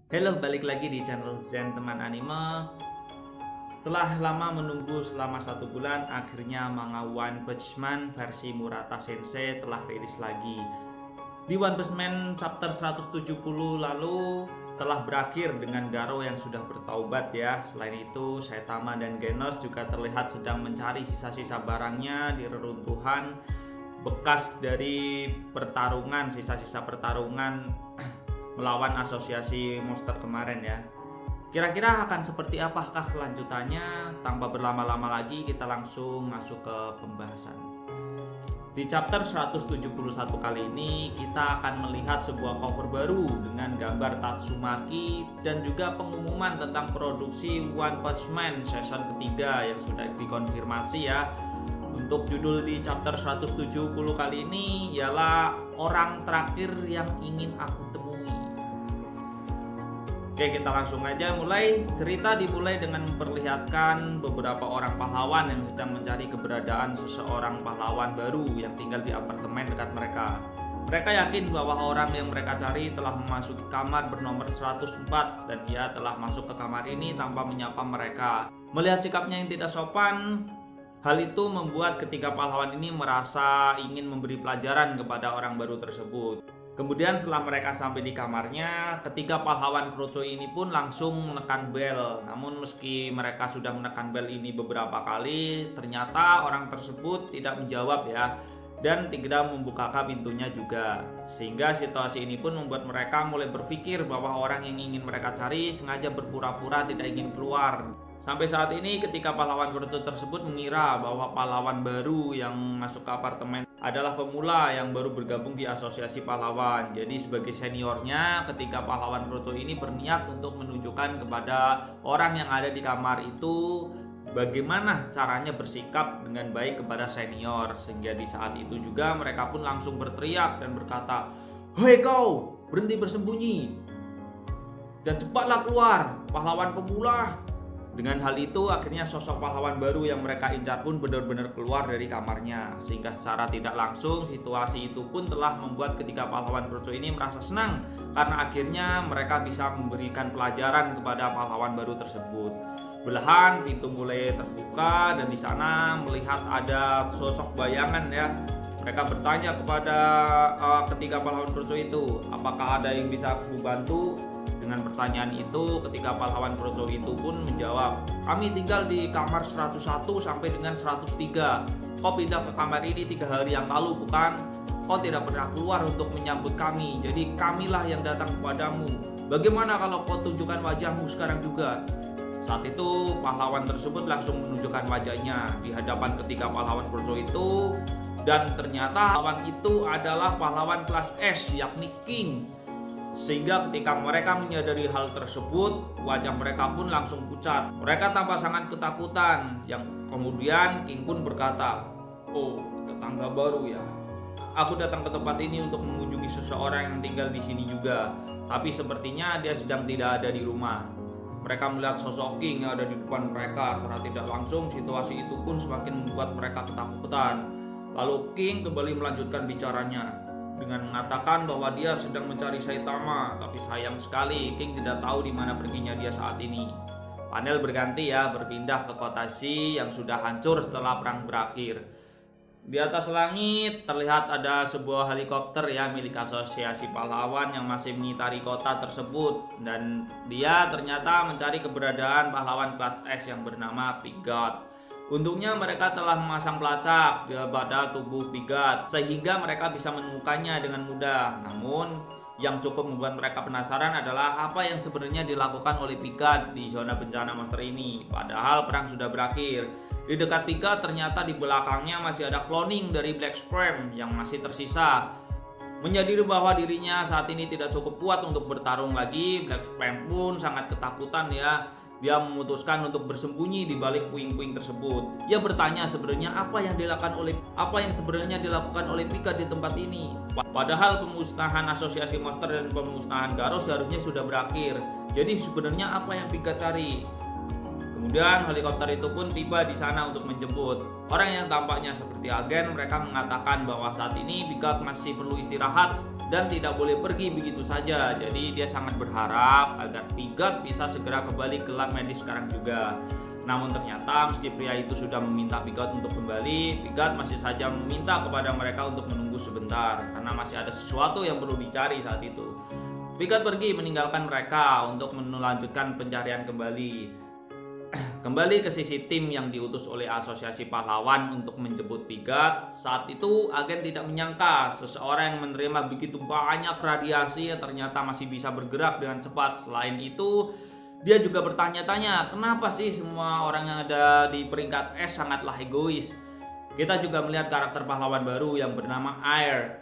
Halo, balik lagi di channel Zen Teman Anime. Setelah lama menunggu selama 1 bulan, akhirnya manga One Punch Man versi Murata Sensei telah rilis lagi. Di One Punch Man chapter 170 lalu telah berakhir dengan Garo yang sudah bertaubat ya. Selain itu, Saitama dan Genos juga terlihat sedang mencari sisa-sisa barangnya di reruntuhan bekas dari pertarungan, sisa-sisa pertarungan melawan asosiasi monster kemarin ya. Kira-kira akan seperti apakah kelanjutannya? Tanpa berlama-lama lagi kita langsung masuk ke pembahasan. Di chapter 171 kali ini kita akan melihat sebuah cover baru dengan gambar Tatsumaki dan juga pengumuman tentang produksi One Punch Man season ketiga yang sudah dikonfirmasi ya. Untuk judul di chapter 170 kali ini ialah Orang Terakhir Yang Ingin Aku Temui. Oke, kita langsung aja mulai. Cerita dimulai dengan memperlihatkan beberapa orang pahlawan yang sedang mencari keberadaan seseorang pahlawan baru yang tinggal di apartemen dekat mereka. Mereka yakin bahwa orang yang mereka cari telah memasuki kamar bernomor 104 dan dia telah masuk ke kamar ini tanpa menyapa mereka. Melihat sikapnya yang tidak sopan, hal itu membuat ketiga pahlawan ini merasa ingin memberi pelajaran kepada orang baru tersebut. Kemudian setelah mereka sampai di kamarnya, ketiga pahlawan Krocoy ini pun langsung menekan bel. Namun meski mereka sudah menekan bel ini beberapa kali, ternyata orang tersebut tidak menjawab ya, dan tidak membukakan pintunya juga. Sehingga situasi ini pun membuat mereka mulai berpikir bahwa orang yang ingin mereka cari sengaja berpura-pura tidak ingin keluar. Sampai saat ini ketika pahlawan Krocoy tersebut mengira bahwa pahlawan baru yang masuk ke apartemen adalah pemula yang baru bergabung di asosiasi pahlawan. Jadi sebagai seniornya, ketika pahlawan Krocoy ini berniat untuk menunjukkan kepada orang yang ada di kamar itu bagaimana caranya bersikap dengan baik kepada senior. Sehingga di saat itu juga mereka pun langsung berteriak dan berkata, "Hei kau, berhenti bersembunyi dan cepatlah keluar, pahlawan pemula." Dengan hal itu akhirnya sosok pahlawan baru yang mereka incar pun benar-benar keluar dari kamarnya. Sehingga secara tidak langsung situasi itu pun telah membuat ketiga pahlawan Krocoy ini merasa senang karena akhirnya mereka bisa memberikan pelajaran kepada pahlawan baru tersebut. Belahan pintu mulai terbuka dan di sana melihat ada sosok bayangan ya. Mereka bertanya kepada ketiga pahlawan Krocoy itu, apakah ada yang bisa aku bantu? Dengan pertanyaan itu, ketika pahlawan Krocoy itu pun menjawab, "Kami tinggal di kamar 101 sampai dengan 103. Kau pindah ke kamar ini 3 hari yang lalu bukan? Kau tidak pernah keluar untuk menyambut kami, jadi kamilah yang datang kepadamu. Bagaimana kalau kau tunjukkan wajahmu sekarang juga?" Saat itu pahlawan tersebut langsung menunjukkan wajahnya di hadapan ketiga pahlawan Krocoy itu, dan ternyata pahlawan itu adalah pahlawan kelas S yakni King. Sehingga ketika mereka menyadari hal tersebut, wajah mereka pun langsung pucat. Mereka tampak sangat ketakutan. Yang kemudian King pun berkata, "Oh, tetangga baru ya. Aku datang ke tempat ini untuk mengunjungi seseorang yang tinggal di sini juga. Tapi sepertinya dia sedang tidak ada di rumah." Mereka melihat sosok King yang ada di depan mereka. Secara tidak langsung situasi itu pun semakin membuat mereka ketakutan. Lalu King kembali melanjutkan bicaranya dengan mengatakan bahwa dia sedang mencari Saitama, tapi sayang sekali King tidak tahu di mana perginya dia saat ini. Panel berganti ya, berpindah ke kota Shi yang sudah hancur setelah perang berakhir. Di atas langit terlihat ada sebuah helikopter ya milik asosiasi pahlawan yang masih mengitari kota tersebut, dan dia ternyata mencari keberadaan pahlawan kelas S yang bernama Pigot. Untungnya mereka telah memasang pelacak pada tubuh Pigot sehingga mereka bisa menemukannya dengan mudah. Namun yang cukup membuat mereka penasaran adalah apa yang sebenarnya dilakukan oleh Pigot di zona bencana monster ini. Padahal perang sudah berakhir. Di dekat Pigot ternyata di belakangnya masih ada cloning dari Black Supreme yang masih tersisa. Menyadari bahwa dirinya saat ini tidak cukup kuat untuk bertarung lagi, Black Supreme pun sangat ketakutan ya. Dia memutuskan untuk bersembunyi di balik puing-puing tersebut. Ia bertanya sebenarnya apa yang sebenarnya dilakukan oleh Pigot di tempat ini. Padahal pemusnahan asosiasi monster dan pemusnahan Garo seharusnya sudah berakhir. Jadi sebenarnya apa yang Pigot cari? Kemudian helikopter itu pun tiba di sana untuk menjemput. Orang yang tampaknya seperti agen, mereka mengatakan bahwa saat ini Pigot masih perlu istirahat dan tidak boleh pergi begitu saja. Jadi dia sangat berharap agar Pigot bisa segera kembali ke lab medis sekarang juga. Namun ternyata meski pria itu sudah meminta Pigot untuk kembali, Pigot masih saja meminta kepada mereka untuk menunggu sebentar karena masih ada sesuatu yang perlu dicari saat itu. Pigot pergi meninggalkan mereka untuk melanjutkan pencarian kembali. Kembali ke sisi tim yang diutus oleh Asosiasi Pahlawan untuk menjemput Pigot. Saat itu agen tidak menyangka seseorang yang menerima begitu banyak radiasi yang ternyata masih bisa bergerak dengan cepat. Selain itu, dia juga bertanya-tanya, kenapa sih semua orang yang ada di peringkat S sangatlah egois. Kita juga melihat karakter pahlawan baru yang bernama Air,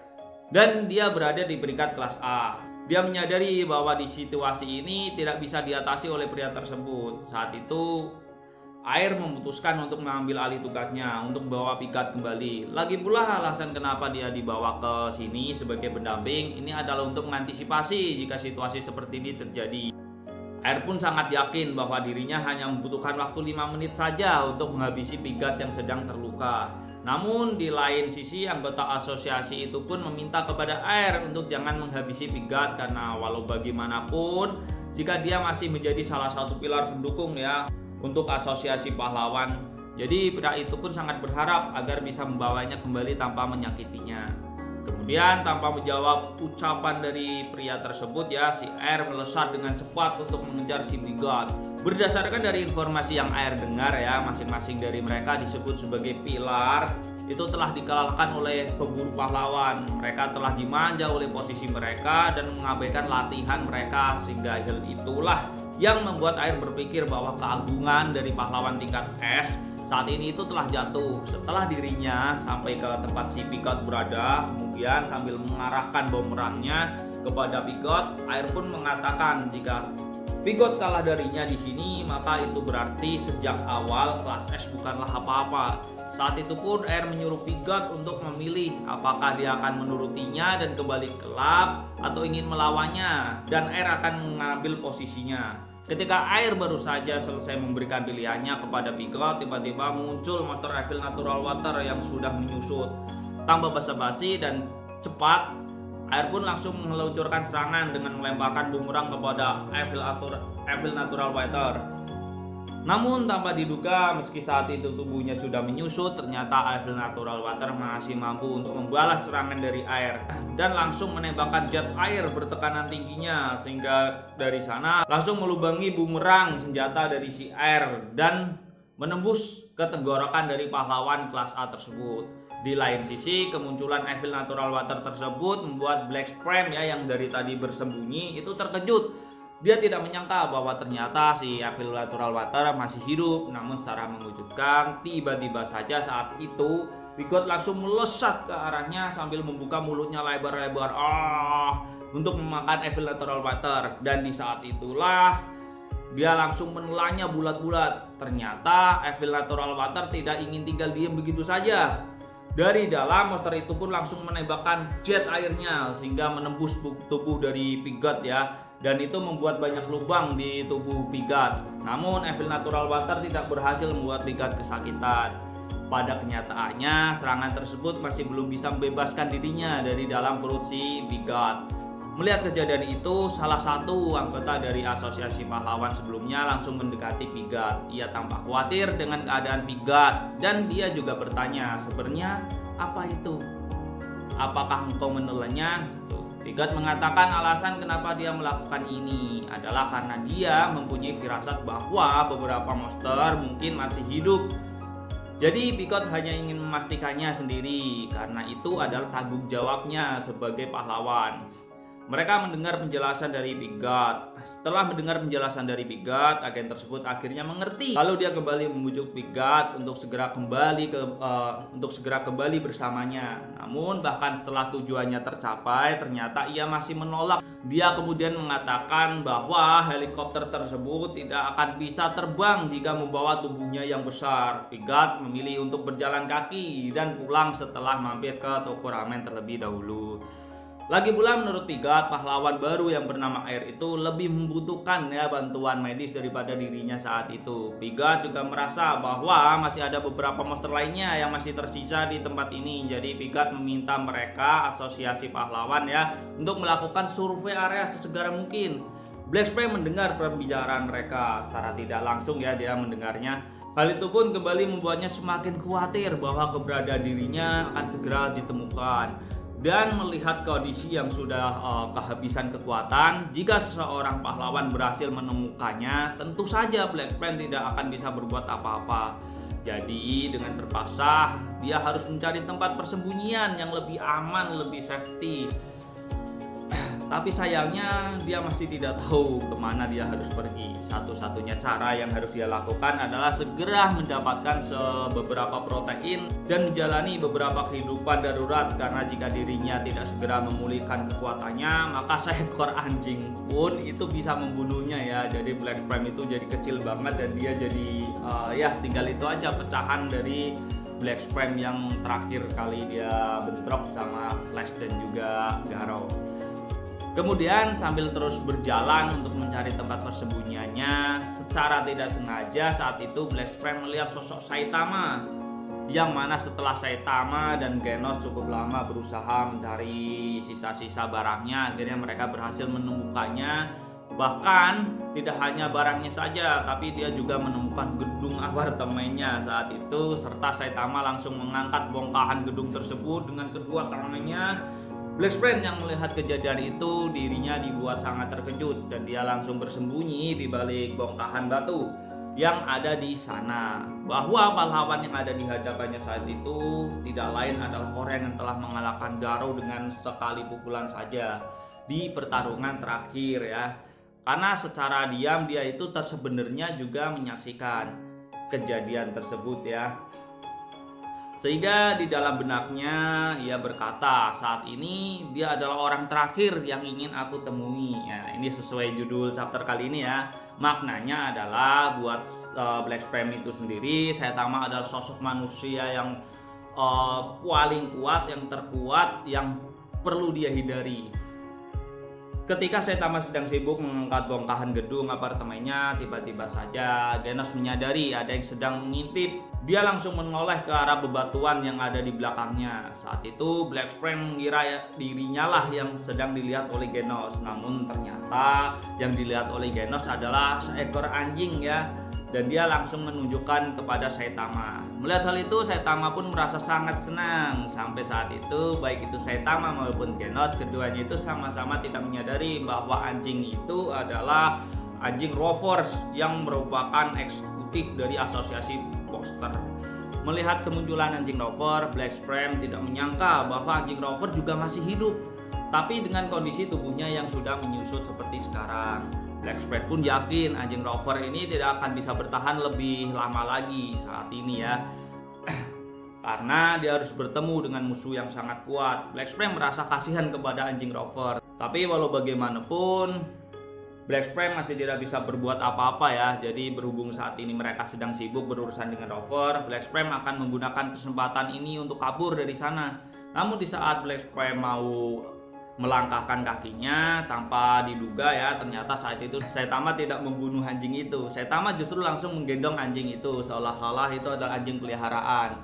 dan dia berada di peringkat kelas A. Dia menyadari bahwa di situasi ini tidak bisa diatasi oleh pria tersebut. Saat itu, Air memutuskan untuk mengambil alih tugasnya untuk membawa Pigot kembali. Lagi pula alasan kenapa dia dibawa ke sini sebagai pendamping ini adalah untuk mengantisipasi jika situasi seperti ini terjadi. Air pun sangat yakin bahwa dirinya hanya membutuhkan waktu 5 menit saja untuk menghabisi Pigot yang sedang terluka. Namun di lain sisi, anggota asosiasi itu pun meminta kepada Air untuk jangan menghabisi Pigot karena walau bagaimanapun jika dia masih menjadi salah satu pilar pendukung ya untuk asosiasi pahlawan. Jadi pria itu pun sangat berharap agar bisa membawanya kembali tanpa menyakitinya. Kemudian tanpa menjawab ucapan dari pria tersebut ya, si Air melesat dengan cepat untuk mengejar si Pigot. Berdasarkan dari informasi yang Air dengar ya, masing-masing dari mereka disebut sebagai pilar itu telah dikalahkan oleh pemburu pahlawan. Mereka telah dimanja oleh posisi mereka dan mengabaikan latihan mereka, sehingga hal itulah yang membuat Air berpikir bahwa keagungan dari pahlawan tingkat S saat ini itu telah jatuh setelah dirinya sampai ke tempat si Pigot berada. Kemudian sambil mengarahkan bumerangnya kepada Pigot, Air pun mengatakan jika Pigot kalah darinya di sini, maka itu berarti sejak awal kelas S bukanlah apa-apa. Saat itu pun Air menyuruh Pigot untuk memilih apakah dia akan menurutinya dan kembali ke lab atau ingin melawannya, dan Air akan mengambil posisinya. Ketika Air baru saja selesai memberikan pilihannya kepada Pigot, tiba-tiba muncul monster Evil Natural Water yang sudah menyusut. Tanpa basa-basi dan cepat, Air pun langsung meluncurkan serangan dengan melemparkan bumerang kepada Evil Natural Water. Namun tanpa diduga, meski saat itu tubuhnya sudah menyusut, ternyata Evil Natural Water masih mampu untuk membalas serangan dari Air dan langsung menembakkan jet air bertekanan tingginya, sehingga dari sana langsung melubangi bumerang senjata dari si Air dan menembus ke tenggorokan dari pahlawan kelas A tersebut. Di lain sisi, kemunculan Evil Natural Water tersebut membuat Black Sprite ya yang dari tadi bersembunyi itu terkejut. Dia tidak menyangka bahwa ternyata si Evil Natural Water masih hidup. Namun secara mengejutkan, tiba-tiba saja saat itu Pigot langsung melesat ke arahnya sambil membuka mulutnya lebar-lebar untuk memakan Evil Natural Water. Dan di saat itulah dia langsung menelannya bulat-bulat. Ternyata Evil Natural Water tidak ingin tinggal diam begitu saja. Dari dalam, monster itu pun langsung menembakkan jet airnya sehingga menembus tubuh dari Pigot ya, dan itu membuat banyak lubang di tubuh Pigot. Namun Evil Natural Water tidak berhasil membuat Pigot kesakitan. Pada kenyataannya, serangan tersebut masih belum bisa membebaskan dirinya dari dalam perut si Pigot. Melihat kejadian itu, salah satu anggota dari asosiasi pahlawan sebelumnya langsung mendekati Pigot. Ia tampak khawatir dengan keadaan Pigot dan dia juga bertanya, sebenarnya apa itu? Apakah engkau menelannya? Pigot mengatakan alasan kenapa dia melakukan ini adalah karena dia mempunyai firasat bahwa beberapa monster mungkin masih hidup. Jadi Pigot hanya ingin memastikannya sendiri, karena itu adalah tanggung jawabnya sebagai pahlawan. Mereka mendengar penjelasan dari Pigot. Setelah mendengar penjelasan dari Pigot, agen tersebut akhirnya mengerti. Lalu dia kembali membujuk Pigot untuk segera kembali bersamanya. Namun bahkan setelah tujuannya tercapai, ternyata ia masih menolak. Dia kemudian mengatakan bahwa helikopter tersebut tidak akan bisa terbang jika membawa tubuhnya yang besar. Pigot memilih untuk berjalan kaki dan pulang setelah mampir ke toko ramen terlebih dahulu. Lagi pula menurut Pigat, pahlawan baru yang bernama Air itu lebih membutuhkan ya bantuan medis daripada dirinya saat itu. Pigat juga merasa bahwa masih ada beberapa monster lainnya yang masih tersisa di tempat ini. Jadi Pigat meminta mereka, asosiasi pahlawan ya, untuk melakukan survei area sesegera mungkin. Black Spray mendengar pembicaraan mereka secara tidak langsung ya, dia mendengarnya. Hal itu pun kembali membuatnya semakin khawatir bahwa keberadaan dirinya akan segera ditemukan. Dan melihat kondisi yang sudah kehabisan kekuatan, jika seseorang pahlawan berhasil menemukannya, tentu saja Black Spray tidak akan bisa berbuat apa-apa. Jadi dengan terpaksa dia harus mencari tempat persembunyian yang lebih aman, lebih safety. Tapi sayangnya dia masih tidak tahu kemana dia harus pergi. Satu-satunya cara yang harus dia lakukan adalah segera mendapatkan beberapa protein dan menjalani beberapa kehidupan darurat. Karena jika dirinya tidak segera memulihkan kekuatannya, maka seekor anjing pun itu bisa membunuhnya ya. Jadi Black Spray itu jadi kecil banget dan dia jadi ya tinggal itu aja pecahan dari Black Spray yang terakhir kali dia bentrok sama Flash dan juga Garou. Kemudian sambil terus berjalan untuk mencari tempat persembunyiannya, secara tidak sengaja saat itu Black Spray melihat sosok Saitama. Yang mana setelah Saitama dan Genos cukup lama berusaha mencari sisa-sisa barangnya, akhirnya mereka berhasil menemukannya. Bahkan tidak hanya barangnya saja, tapi dia juga menemukan gedung apartemennya saat itu. Serta Saitama langsung mengangkat bongkahan gedung tersebut dengan kedua tangannya. Black Spray yang melihat kejadian itu, dirinya dibuat sangat terkejut dan dia langsung bersembunyi di balik bongkahan batu yang ada di sana. Bahwa pahlawan yang ada di hadapannya saat itu tidak lain adalah orang yang telah mengalahkan Garou dengan sekali pukulan saja di pertarungan terakhir ya. Karena secara diam dia itu sebenarnya juga menyaksikan kejadian tersebut ya. Sehingga di dalam benaknya ia berkata, saat ini dia adalah orang terakhir yang ingin aku temui. Ya, ini sesuai judul chapter kali ini ya. Maknanya adalah buat Black Spray itu sendiri, Saitama adalah sosok manusia yang paling kuat, yang terkuat, yang perlu dia hindari. Ketika Saitama sedang sibuk mengangkat bongkahan gedung apartemennya, tiba-tiba saja Genos menyadari ada yang sedang mengintip. Dia langsung menoleh ke arah bebatuan yang ada di belakangnya. Saat itu Black Spray mengira dirinya lah yang sedang dilihat oleh Genos. Namun ternyata yang dilihat oleh Genos adalah seekor anjing ya. Dan dia langsung menunjukkan kepada Saitama. Melihat hal itu, Saitama pun merasa sangat senang. Sampai saat itu, baik itu Saitama maupun Genos, keduanya itu sama-sama tidak menyadari bahwa anjing itu adalah anjing Rovers yang merupakan eksekutif dari asosiasi poster. Melihat kemunculan anjing Rover, Black Spray tidak menyangka bahwa anjing Rover juga masih hidup, tapi dengan kondisi tubuhnya yang sudah menyusut seperti sekarang. Black Spray pun yakin anjing Rover ini tidak akan bisa bertahan lebih lama lagi saat ini ya. Karena dia harus bertemu dengan musuh yang sangat kuat. Black Spray merasa kasihan kepada anjing Rover. Tapi walau bagaimanapun, Black Spray masih tidak bisa berbuat apa-apa ya. Jadi berhubung saat ini mereka sedang sibuk berurusan dengan Rover, Black Spray akan menggunakan kesempatan ini untuk kabur dari sana. Namun di saat Black Spray mau melangkahkan kakinya, tanpa diduga ya, ternyata saat itu Saitama tidak membunuh anjing itu. Saitama justru langsung menggendong anjing itu, seolah-olah itu adalah anjing peliharaan.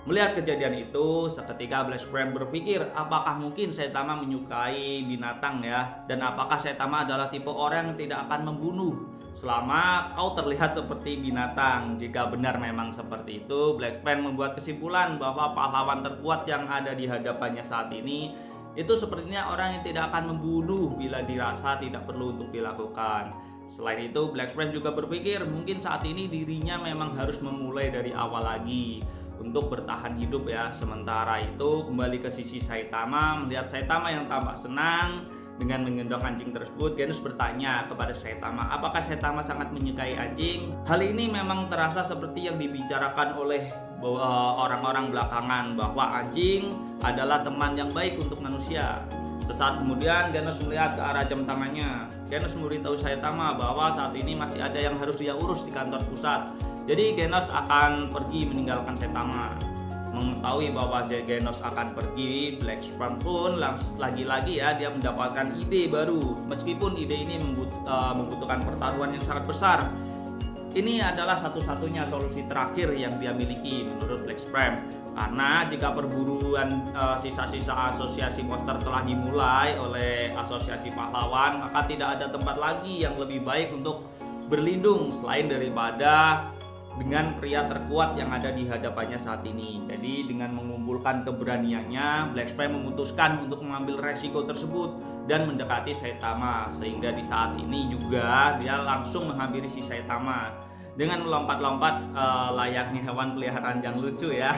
Melihat kejadian itu, seketika Black Spray berpikir, apakah mungkin Saitama menyukai binatang ya? Dan apakah Saitama adalah tipe orang yang tidak akan membunuh selama kau terlihat seperti binatang? Jika benar memang seperti itu, Black Spray membuat kesimpulan bahwa pahlawan terkuat yang ada di hadapannya saat ini itu sepertinya orang yang tidak akan membunuh bila dirasa tidak perlu untuk dilakukan. Selain itu, Black Spray juga berpikir mungkin saat ini dirinya memang harus memulai dari awal lagi untuk bertahan hidup ya. Sementara itu kembali ke sisi Saitama, melihat Saitama yang tampak senang dengan menggendong anjing tersebut, Genos bertanya kepada Saitama, apakah Saitama sangat menyukai anjing? Hal ini memang terasa seperti yang dibicarakan oleh orang-orang belakangan, bahwa anjing adalah teman yang baik untuk manusia. Sesaat kemudian Genos melihat ke arah jam tangannya. Genos memberitahu Saitama bahwa saat ini masih ada yang harus dia urus di kantor pusat. Jadi Genos akan pergi meninggalkan Saitama. mengetahui bahwa Genos akan pergi, Black Sperm pun lagi-lagi ya dia mendapatkan ide baru. Meskipun ide ini membutuhkan pertaruhan yang sangat besar, ini adalah satu-satunya solusi terakhir yang dia miliki menurut Black Sperm. Karena jika perburuan sisa-sisa asosiasi monster telah dimulai oleh asosiasi pahlawan, maka tidak ada tempat lagi yang lebih baik untuk berlindung selain daripada dengan pria terkuat yang ada di hadapannya saat ini. Jadi dengan mengumpulkan keberaniannya, Black Sperm memutuskan untuk mengambil resiko tersebut dan mendekati Saitama. Sehingga di saat ini juga dia langsung menghampiri si Saitama dengan melompat-lompat layaknya hewan peliharaan yang lucu ya.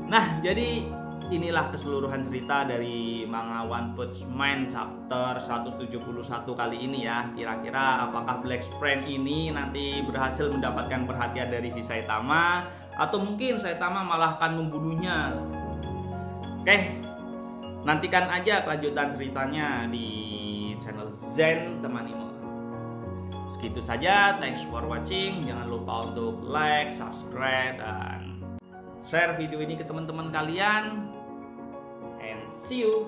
Nah, jadi inilah keseluruhan cerita dari manga One Punch Man chapter 171 kali ini ya. Kira-kira apakah Black Sperm ini nanti berhasil mendapatkan perhatian dari si Saitama, atau mungkin Saitama malah akan membunuhnya? Oke, nantikan aja kelanjutan ceritanya di channel Zen Temanimo. Segitu saja, thanks for watching. Jangan lupa untuk like, subscribe, dan share video ini ke teman-teman kalian. And see you.